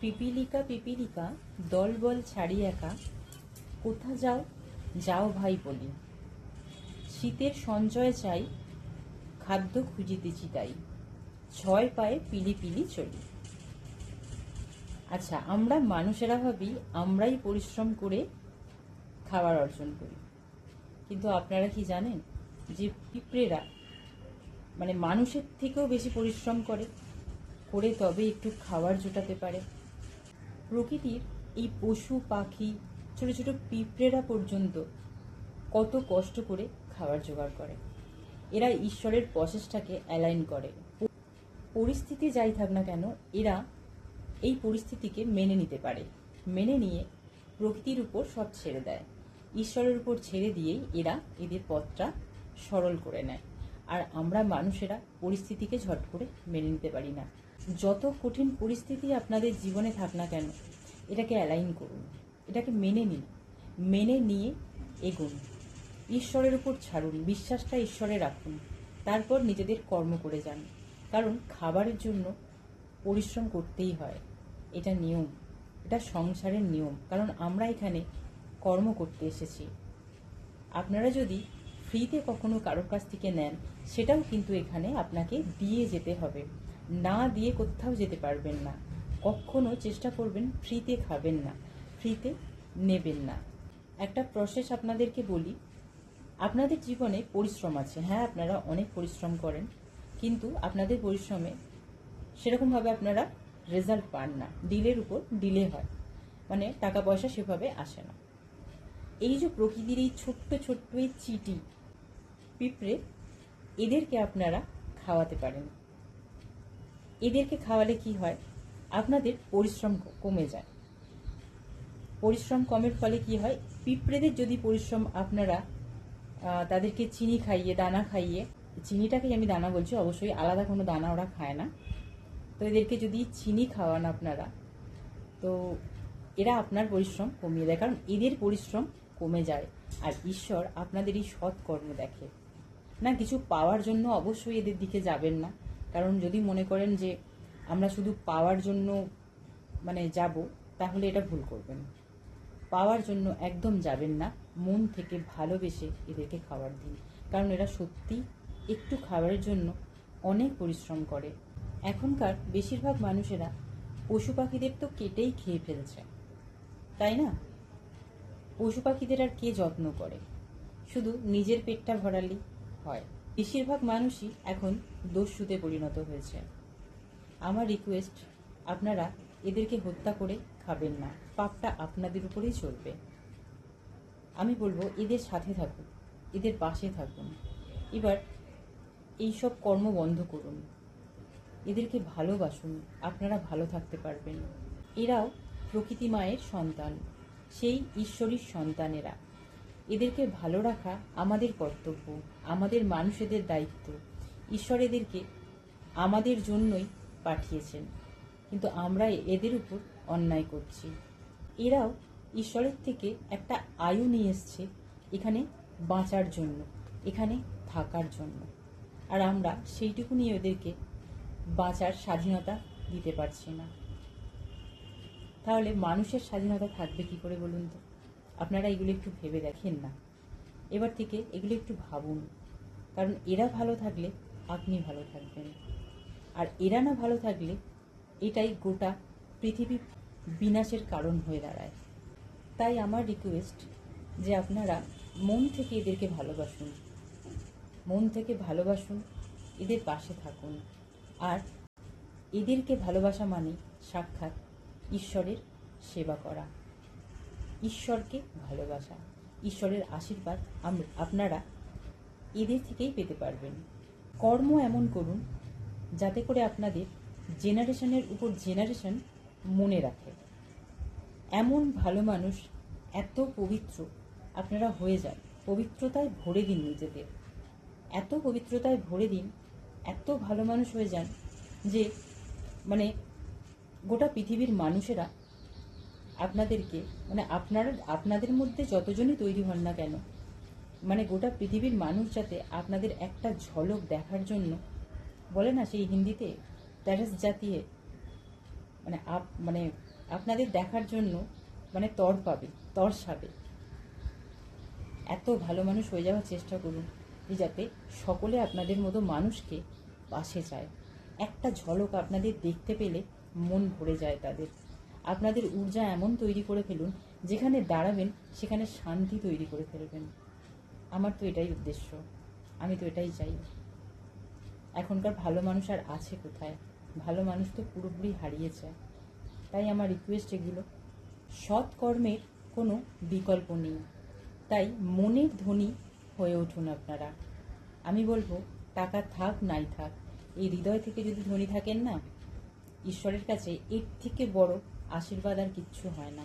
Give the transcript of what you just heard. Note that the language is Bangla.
পিপিলিকা পিপিলিকা দলবল ছাড়ি একা, কোথা যাও যাও ভাই বলি। শীতের সঞ্চয় চাই, খাদ্য খুঁজিতেছি তাই, ছয় পায়ে পিলি পিলি চলি। আচ্ছা, আমরা মানুষেরা ভাবি আমরাই পরিশ্রম করে খাবার অর্জন করি, কিন্তু আপনারা কি জানেন যে পিঁপড়েরা মানে মানুষের থেকেও বেশি পরিশ্রম করে তবে একটু খাবার জোটাতে পারে। প্রকৃতির এই পশু পাখি ছোট ছোট পিঁপড়েরা পর্যন্ত কত কষ্ট করে খাবার জোগাড় করে। এরা ঈশ্বরের প্রসেসটাকে অ্যালাইন করে। পরিস্থিতি যাই থাক না কেন, এরা এই পরিস্থিতিকে মেনে নিতে পারে, মেনে নিয়ে প্রকৃতির উপর সব ছেড়ে দেয়। ঈশ্বরের উপর ছেড়ে দিয়েই এরা এদের পথটা সরল করে নেয়। আর আমরা মানুষেরা পরিস্থিতিকে ঝট করে মেনে নিতে পারি না। যত কঠিন পরিস্থিতি আপনাদের জীবনে থাক না কেন, এটাকে অ্যালাইন করুন, এটাকে মেনে নিন, মেনে নিয়ে এগোন, ঈশ্বরের উপর ছাড়ুন, বিশ্বাসটা ঈশ্বরে রাখুন, তারপর নিজেদের কর্ম করে যান। কারণ খাবারের জন্য পরিশ্রম করতেই হয়, এটা নিয়ম, এটা সংসারের নিয়ম। কারণ আমরা এখানে কর্ম করতে এসেছি। আপনারা যদি ফ্রিতে কখনো কারোর কাছ থেকে নেন, সেটাও কিন্তু এখানে আপনাকে দিয়ে যেতে হবে, না দিয়ে কোথাও যেতে পারবেন না। কখনো চেষ্টা করবেন ফ্রিতে খাবেন না, ফ্রিতে নেবেন না। একটা প্রসেস আপনাদেরকে বলি, আপনাদের জীবনে পরিশ্রম আছে, হ্যাঁ আপনারা অনেক পরিশ্রম করেন, কিন্তু আপনাদের পরিশ্রমে সেরকমভাবে আপনারা রেজাল্ট পান না, ডিলের উপর ডিলে হয়, মানে টাকা পয়সা সেভাবে আসে না। এই যে প্রকৃতির এই ছোট্ট ছোট্ট এই চিটি পিঁপড়ে, এদেরকে আপনারা খাওয়াতে পারেন। এদেরকে খাওয়ালে কি হয়, আপনাদের পরিশ্রম কমে যায়। পরিশ্রম কমের ফলে কি হয়, পিঁপড়েদের যদি পরিশ্রম আপনারা তাদেরকে চিনি খাইয়ে, দানা খাইয়ে, চিনিটাকেই আমি দানা বলছি, অবশ্যই আলাদা কোনো দানা ওরা খায় না, তো এদেরকে যদি চিনি খাওয়ান আপনারা, তো এরা আপনার পরিশ্রম কমিয়ে দেয়, কারণ এদের পরিশ্রম কমে যায়। আর ঈশ্বর আপনাদের এই সৎ কর্ম দেখে না। কিছু পাওয়ার জন্য অবশ্যই এদের দিকে যাবেন না, কারণ যদি মনে করেন যে আমরা শুধু পাওয়ার জন্য মানে যাব, তাহলে এটা ভুল করবেন। পাওয়ার জন্য একদম যাবেন না, মন থেকে ভালোবেসে এদেরকে খাবার দিন, কারণ এরা সত্যি একটু খাবারের জন্য অনেক পরিশ্রম করে। এখনকার বেশিরভাগ মানুষেরা পশু পাখিদের তো কেটেই খেয়ে ফেলছে, তাই না? পশু পাখিদের আর কে যত্ন করে, শুধু নিজের পেটটা ভরালেই হয়। বেশিরভাগ মানুষই এখন দস্যুতে পরিণত হয়েছে। আমার রিকোয়েস্ট, আপনারা এদেরকে হত্যা করে খাবেন না, পাপটা আপনাদের উপরেই চলবে। আমি বলবো এদের সাথে থাকুন, এদের পাশে থাকুন। এবার এইসব কর্ম বন্ধ করুন, এদেরকে ভালোবাসুন, আপনারা ভালো থাকতে পারবেন। এরাও প্রকৃতি মায়ের সন্তান, সেই ঈশ্বরীর সন্তানেরা। এদেরকে ভালো রাখা আমাদের কর্তব্য, আমাদের মানুষেদের দায়িত্ব। ঈশ্বর এদেরকে আমাদের জন্যই পাঠিয়েছেন, কিন্তু আমরা এদের উপর অন্যায় করছি। এরাও ঈশ্বরের থেকে একটা আয়ু নিয়ে এসছে এখানে বাঁচার জন্য, এখানে থাকার জন্য, আর আমরা সেইটুকু নিয়ে ওদেরকে বাঁচার স্বাধীনতা দিতে পারছি না। তাহলে মানুষের স্বাধীনতা থাকবে কি করে বলুন তো? আপনারা এগুলো একটু ভেবে দেখেন না, এবার থেকে এগুলো একটু ভাবুন। কারণ এরা ভালো থাকলে আপনি ভালো থাকবেন, আর এরা না ভালো থাকলে এটাই গোটা পৃথিবী বিনাশের কারণ হয়ে দাঁড়ায়। তাই আমার রিকোয়েস্ট যে আপনারা মন থেকে এদেরকে ভালোবাসুন, মন থেকে ভালোবাসুন, এদের পাশে থাকুন। আর এদেরকে ভালোবাসা মানে সাক্ষাৎ ঈশ্বরের সেবা করা, ঈশ্বরকে ভালোবাসা, ঈশ্বরের আশীর্বাদ আপনারা এদের থেকেই পেতে পারবেন। কর্ম এমন করুন যাতে করে আপনাদের জেনারেশনের উপর জেনারেশন মনে রাখে। এমন ভালো মানুষ, এত পবিত্র আপনারা হয়ে যান, পবিত্রতায় ভরে দিন নিজেদের, এত পবিত্রতায় ভরে দিন, এত ভালো মানুষ হয়ে যান যে মানে গোটা পৃথিবীর মানুষেরা আপনাদেরকে মানে আপনাদের মধ্যে যতজনই তৈরি হন না কেন, মানে গোটা পৃথিবীর মানুষ যাতে আপনাদের একটা ঝলক দেখার জন্য, বলে না সেই হিন্দিতে, তেরস জাতি মানে আপনাদের দেখার জন্য তরসাবে। এত ভালো মানুষ হয়ে যাওয়ার চেষ্টা করুন যে যাতে সকলে আপনাদের মতো মানুষকে পাশে চায়। একটা ঝলক আপনাদের দেখতে পেলে মন ভরে যায় তাদের। আপনাদের ঊর্জা এমন তৈরি করে ফেলুন, যেখানে দাঁড়াবেন সেখানে শান্তি তৈরি করে ফেলবেন। আমার তো এটাই উদ্দেশ্য, আমি তো এটাই চাই। এখনকার ভালো মানুষ আর আছে কোথায়? ভালো মানুষ তো পুরোপুরি হারিয়েছে। তাই আমার রিকোয়েস্ট এগুলো, সৎ কর্মের কোনো বিকল্প নেই। তাই মনের ধনী হয়ে উঠুন আপনারা। আমি বলবো, টাকা থাক নাই থাক, এই হৃদয় থেকে যদি ধনী থাকেন না, ঈশ্বরের কাছে এর থেকে বড় আশীর্বাদ আর কিচ্ছু হয় না।